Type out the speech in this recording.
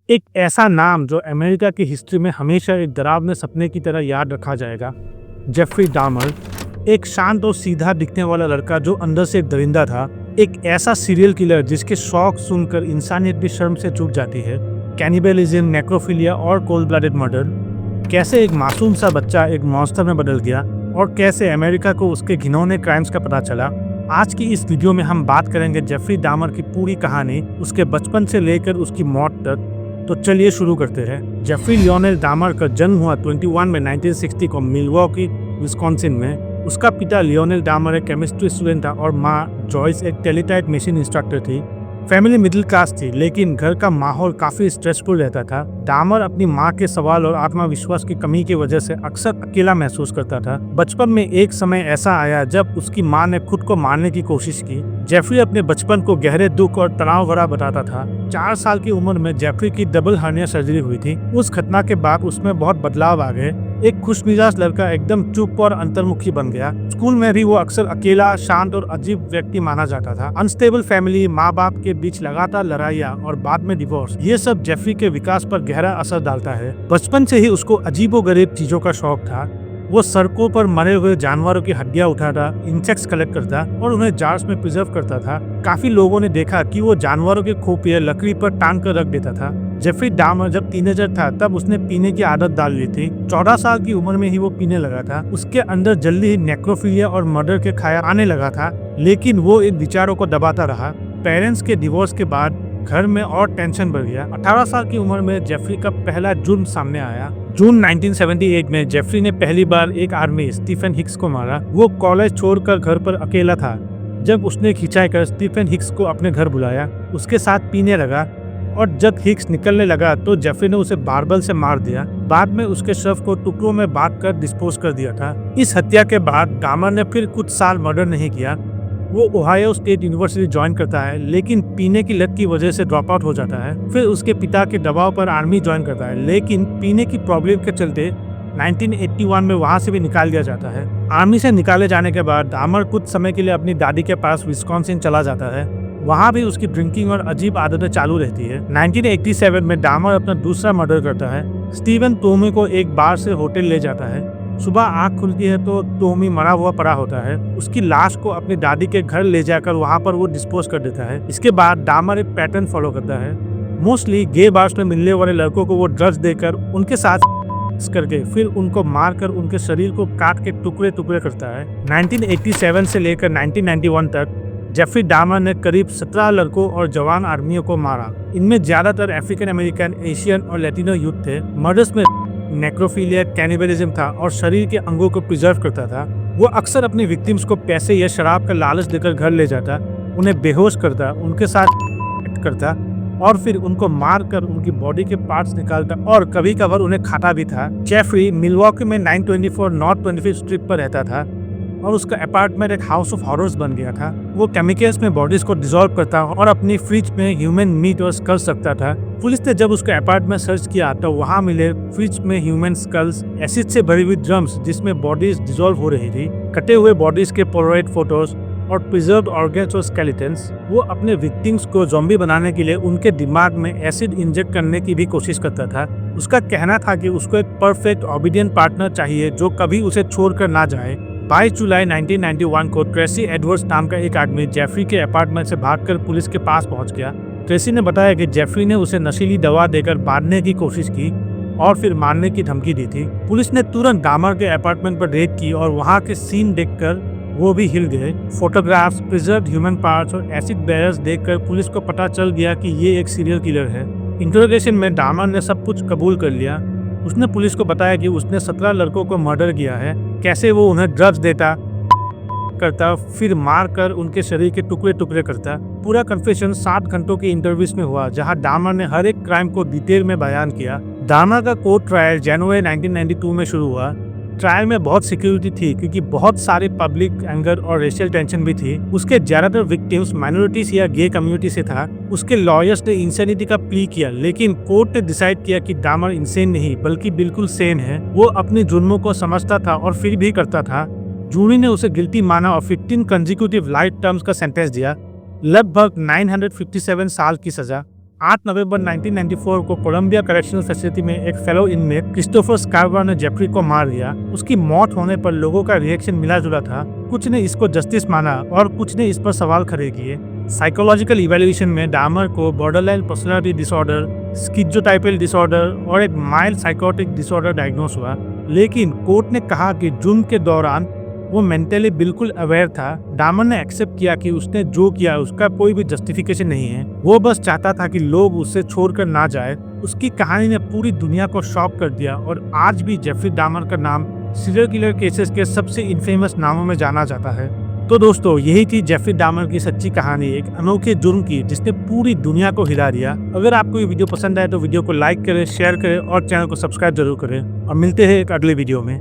एक ऐसा नाम जो अमेरिका की हिस्ट्री में हमेशा एक डरावने सपने की तरह याद रखा जाएगा। जेफरी डामर, एक शांत और सीधा दिखने वाला लड़का जो अंदर से एक दरिंदा था। एक ऐसा सीरियल किलर जिसके शौक सुनकर इंसानियत भी शर्म से चूक जाती है। कैनिबलिज्म, नेक्रोफिलिया और कोल्ड ब्लडेड मर्डर। कैसे एक मासूम सा बच्चा एक मॉन्स्टर में बदल गया और कैसे अमेरिका को उसके घिनौने क्राइम्स का पता चला। आज की इस वीडियो में हम बात करेंगे जेफरी डामर की पूरी कहानी, उसके बचपन से लेकर उसकी मौत तक। तो चलिए शुरू करते हैं। जेफरी लियोनेल डामर का जन्म हुआ 21 में 1960 को मिलवॉकी, विस्कॉन्सिन में। उसका पिता लियोनेल डामर एक केमिस्ट्री स्टूडेंट था और माँ जॉयस एक टेलीटाइप मशीन इंस्ट्रक्टर थी। फैमिली मिडिल क्लास थी, लेकिन घर का माहौल काफी स्ट्रेसफुल रहता था। डामर अपनी माँ के सवाल और आत्मविश्वास की कमी की वजह से अक्सर अकेला महसूस करता था। बचपन में एक समय ऐसा आया जब उसकी माँ ने खुद को मारने की कोशिश की। जेफरी अपने बचपन को गहरे दुख और तनाव भरा बताता था। 4 साल की उम्र में जेफरी की डबल हर्निया सर्जरी हुई थी। उस घटना के बाद उसमें बहुत बदलाव आ गए। एक खुशमिजाज लड़का एकदम चुप और अंतर्मुखी बन गया। स्कूल में भी वो अक्सर अकेला, शांत और अजीब व्यक्ति माना जाता था। अनस्टेबल फैमिली, माँ बाप के बीच लगातार लड़ाइयाँ और बाद में डिवोर्स, ये सब जेफरी के विकास पर गहरा असर डालता है। बचपन से ही उसको अजीबोगरीब चीजों का शौक था। वो सड़कों पर मरे हुए जानवरों की हड्डियां उठाता, इंसेक्ट्स कलेक्ट करता और उन्हें जार्स में प्रिजर्व करता था। काफी लोगों ने देखा कि वो जानवरों के खोपड़ियां लकड़ी पर टांग कर रख देता था। जेफरी डामर जब टीनेजर था तब उसने पीने की आदत डाल ली थी। 14 साल की उम्र में ही वो पीने लगा था। उसके अंदर जल्दी ही नेक्रोफिलिया और मर्डर के ख्याल आने लगा था, लेकिन वो इन विचारों को दबाता रहा। पेरेंट्स के डिवोर्स के बाद घर में और टेंशन बढ़ गया। 18 साल की उम्र में जेफरी का पहला जुर्म सामने आया। जून 1978 में जेफरी ने पहली बार एक आदमी स्टीफन हिक्स को मारा। वो कॉलेज छोड़कर घर पर अकेला था जब उसने खिंचाई स्टीफन हिक्स को अपने घर बुलाया, उसके साथ पीने लगा और जब हिक्स निकलने लगा तो जेफरी ने उसे बारबल से मार दिया। बाद में उसके शव को टुकड़ों में बांट कर डिस्पोज कर दिया था। इस हत्या के बाद डामर ने फिर कुछ साल मर्डर नहीं किया। वो ओहायो स्टेट यूनिवर्सिटी ज्वाइन करता है, लेकिन पीने की लत की वजह से ड्रॉप आउट हो जाता है। फिर उसके पिता के दबाव पर आर्मी ज्वाइन करता है, लेकिन पीने की प्रॉब्लम के चलते 1981 में वहां से भी निकाल दिया जाता है। आर्मी से निकाले जाने के बाद डामर कुछ समय के लिए अपनी दादी के पास विस्कॉन्सिन चला जाता है। वहाँ भी उसकी ड्रिंकिंग और अजीब आदतें चालू रहती है। 1987 में डामर अपना दूसरा मर्डर करता है। स्टीवन टोमी को एक बार से होटल ले जाता है। सुबह आँख खुलती है तो टोमी मरा हुआ पड़ा होता है। उसकी लाश को अपनी दादी के घर ले जाकर वहाँ पर वो डिस्पोज कर देता है। इसके बाद डामर एक पैटर्न फॉलो करता है। मोस्टली गे बार्स में मिलने वाले लड़कों को वो ड्रग्स देकर उनके साथ करके फिर उनको मारकर उनके शरीर को काट के टुकड़े टुकड़े करता है। 1987 से लेकर 1991 तक जेफरी डामर ने करीब 17 लड़कों और जवान आर्मियों को मारा। इनमें ज्यादातर अफ्रीकन अमेरिकन, एशियन और लैटिनो यूथ थे। मर्डर्स में नेक्रोफिलिया, कैनिबलिज्म था और शरीर के अंगों को प्रिजर्व करता था। वो अक्सर अपनी विक्टिम्स को पैसे या शराब का लालच देकर घर ले जाता, उन्हें बेहोश करता, उनके साथ करता और फिर उनको मारकर उनकी बॉडी के पार्ट्स निकालता और कभी कभार उन्हें खाता भी था। जेफरी मिलवॉकी में 924 नॉर्थ 25 स्ट्रीट पर रहता था और उसका अपार्टमेंट एक हाउस ऑफ हॉरर्स बन गया था। वो केमिकल्स में बॉडीज को डिसॉल्व करता और अपनी फ्रिज में ह्यूमन मीट और स्कल्स रखता था। पुलिस ने जब उसका अपार्टमेंट सर्च किया तो वहाँ मिले फ्रिज में ह्यूमन स्कल्स, एसिड से भरी हुई ड्रम्स जिसमें बॉडीज डिसॉल्व हो रही थी, कटे हुए बॉडीज के पोलराइड फोटोज और प्रिजर्व्ड ऑर्गन्स और स्केलेटन्स। वो अपने विक्टिम्स को ज़ॉम्बी बनाने के लिए उनके दिमाग में एसिड इंजेक्ट करने की भी कोशिश करता था। उसका कहना था कि उसको एक परफेक्ट ओबीडिएंट पार्टनर चाहिए जो कभी उसे छोड़कर ना जाए। 22 जुलाई 1991 को ट्रेसी एडवर्ड्स नाम का एक आदमी जेफरी के अपार्टमेंट से भागकर पुलिस के पास पहुंच गया। ट्रेसी ने बताया कि जेफरी ने उसे नशीली दवा देकर मारने की कोशिश की और फिर मारने की धमकी दी थी। पुलिस ने तुरंत डामर के अपार्टमेंट पर रेड की और वहां के सीन देखकर वो भी हिल गए। फोटोग्राफ्स, प्रिजर्व्ड ह्यूमन पार्ट्स और एसिड बैरल्स देखकर पुलिस को पता चल गया कि ये एक सीरियल किलर है। इंटरोगेशन में डामर ने सब कुछ कबूल कर लिया। उसने पुलिस को बताया कि उसने 17 लड़कों को मर्डर किया है, कैसे वो उन्हें ड्रग्स देता करता, फिर मारकर उनके शरीर के टुकड़े टुकड़े करता। पूरा कन्फेशन 7 घंटों के इंटरव्यूज में हुआ, जहां डामर ने हर एक क्राइम को डिटेल में बयान किया। डामर का कोर्ट ट्रायल जनवरी 1992 में शुरू हुआ। ट्रायल में बहुत सिक्योरिटी थी क्योंकि बहुत सारे पब्लिक एंगर और रेशियल टेंशन भी थी। उसके ज्यादातर विक्टिम्स माइनॉरिटीज या गे कम्युनिटी से था। उसके लॉयर्स ने इंसेनिटी का प्ली किया, लेकिन कोर्ट ने डिसाइड किया कि डामर इंसेन नहीं बल्कि बिल्कुल सेन है। वो अपने जुर्मों को समझता था और फिर भी करता था। जूरी ने उसे गिल्टी माना और 15 कंसेक्यूटिव लाइफ टर्म्स का सेंटेंस दिया, लगभग 957 साल की सजा। 8 नवंबर 1994 को कोलंबिया करेक्शनल फैसिलिटी में एक फेलो इनमेट क्रिस्टोफर स्कारबरा ने जेफरी को मार दिया। उसकी मौत होने पर लोगों का रिएक्शन मिला जुला था। कुछ ने इसको जस्टिस माना और कुछ ने इस पर सवाल खड़े किए। साइकोलॉजिकल इवैल्यूएशन में डामर को बॉर्डरलाइन पर्सनालिटी डिसऑर्डर, स्किज़ोटाइपल डिसऑर्डर और एक माइल्ड साइकोटिक डिसऑर्डर डायग्नोस हुआ। लेकिन कोर्ट ने कहा कि जुर्म के दौरान वो मेंटली बिल्कुल अवेयर था। डामर ने एक्सेप्ट किया कि उसने जो किया उसका कोई भी जस्टिफिकेशन नहीं है। वो बस चाहता था कि लोग उससे छोड़कर ना जाए। उसकी कहानी ने पूरी दुनिया को शॉक कर दिया और आज भी जेफरी डामर का नाम सीरियल किलर केसेस के सबसे इनफेमस नामों में जाना जाता है। तो दोस्तों, यही थी जेफरी डामर की सच्ची कहानी, एक अनोखे जुर्म की जिसने पूरी दुनिया को हिला दिया। अगर आपको ये वीडियो पसंद आए तो वीडियो को लाइक करें, शेयर करें और चैनल को सब्सक्राइब जरूर करें। और मिलते हैं एक अगले वीडियो में।